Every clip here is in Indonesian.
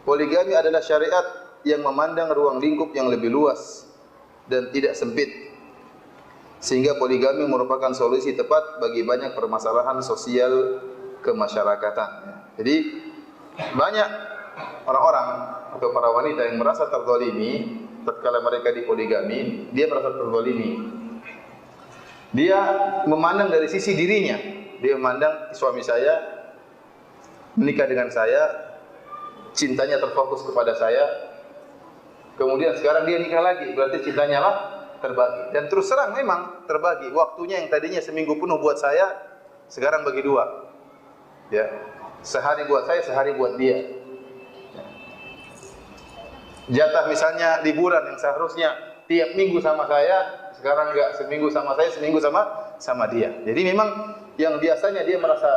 Poligami adalah syariat yang memandang ruang lingkup yang lebih luas dan tidak sempit. Sehingga poligami merupakan solusi tepat bagi banyak permasalahan sosial kemasyarakatan. Jadi banyak orang-orang atau para wanita yang merasa terzalimi tatkala mereka dipoligami, dia merasa terzalimi. Dia memandang dari sisi dirinya. Dia memandang suami saya menikah dengan saya, cintanya terfokus kepada saya. Kemudian sekarang dia nikah lagi, berarti cintanya lah terbagi. Dan terus terang memang terbagi. Waktunya yang tadinya seminggu penuh buat saya, sekarang bagi dua. Ya, sehari buat saya, sehari buat dia. Jatah misalnya liburan yang seharusnya tiap minggu sama saya, sekarang enggak, seminggu sama saya, seminggu sama dia. Jadi memang yang biasanya dia merasa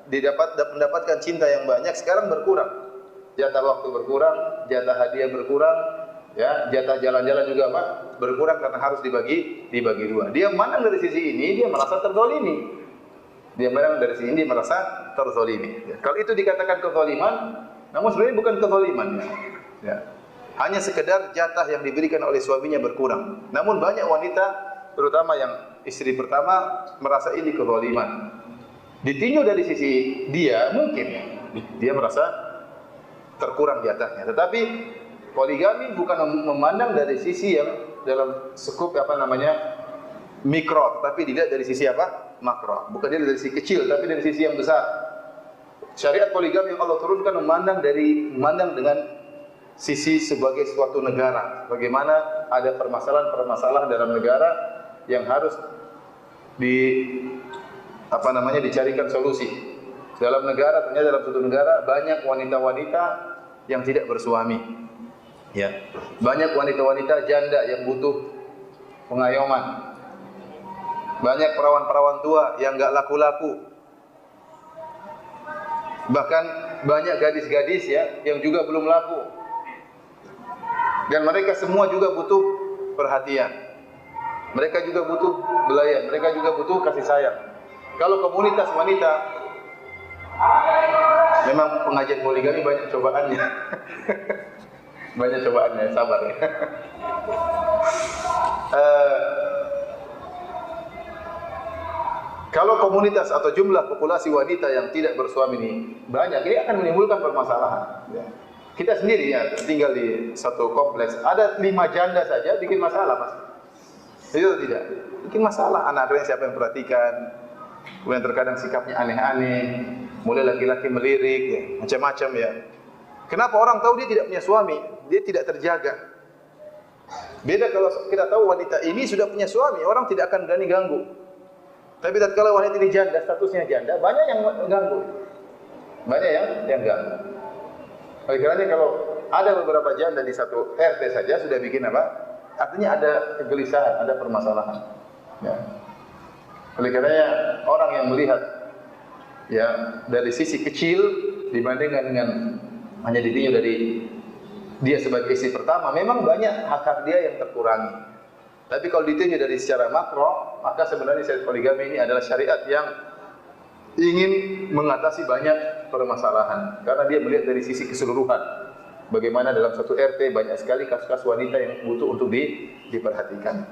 mendapatkan cinta yang banyak, sekarang berkurang. Jatah waktu berkurang, jatah hadiah berkurang, ya, jatah jalan-jalan juga apa? Berkurang karena harus dibagi dua. Dia memandang dari sisi ini, dia merasa terzalimi. Dia memandang dari sisi ini, dia merasa terzalimi. Ya. Kalau itu dikatakan kezaliman, namun sebenarnya bukan kezaliman. Ya. Hanya sekedar jatah yang diberikan oleh suaminya berkurang. Namun banyak wanita, terutama yang istri pertama, merasa ini kezaliman. Ditinjau dari sisi dia, mungkin dia merasa terkurang jatahnya. Tetapi poligami bukan memandang dari sisi yang dalam skup mikro, tetapi dilihat dari sisi makro. Bukan dari sisi kecil, tapi dari sisi yang besar. Syariat poligami yang Allah turunkan memandang dengan sisi sebagai suatu negara. Bagaimana ada permasalahan dalam negara yang harus dicarikan solusi. Dalam suatu negara banyak wanita-wanita yang tidak bersuami. Ya. Banyak wanita-wanita janda yang butuh pengayoman. Banyak perawan-perawan tua yang enggak laku-laku. Bahkan banyak gadis-gadis ya yang juga belum laku. Dan mereka semua juga butuh perhatian. Mereka juga butuh belayan, mereka juga butuh kasih sayang. Kalau komunitas wanita, memang pengajian poligami banyak cobaannya. Banyak cobaannya, sabar ya. Kalau komunitas atau jumlah populasi wanita yang tidak bersuami ini banyak, ini akan menimbulkan permasalahan. Ya. Kita sendiri ya tinggal di satu kompleks, ada 5 janda saja bikin masalah pasti. Itu tidak? Bikin masalah. Anak-anaknya siapa yang perhatikan? Kemudian terkadang sikapnya aneh-aneh, mulai laki-laki melirik, ya, macam-macam ya. Kenapa orang tahu dia tidak punya suami? Dia tidak terjaga. Beda kalau kita tahu wanita ini sudah punya suami, orang tidak akan berani ganggu. Tapi tatkala wanita ini janda, statusnya janda, banyak yang ganggu. Banyak yang ganggu. Oleh karenanya kalau ada beberapa janda di satu RT saja sudah bikin apa? Artinya ada kegelisahan, ada permasalahan. Ya. Oleh karenanya orang yang melihat ya dari sisi kecil dibandingkan dengan hanya ditinjau dari dia sebagai istri pertama, memang banyak hak-hak dia yang terkurangi. Tapi kalau ditinjau dari secara makro, maka sebenarnya syariat poligami ini adalah syariat yang ingin mengatasi banyak permasalahan karena dia melihat dari sisi keseluruhan. Bagaimana dalam satu RT banyak sekali kasus-kasus wanita yang butuh untuk diperhatikan.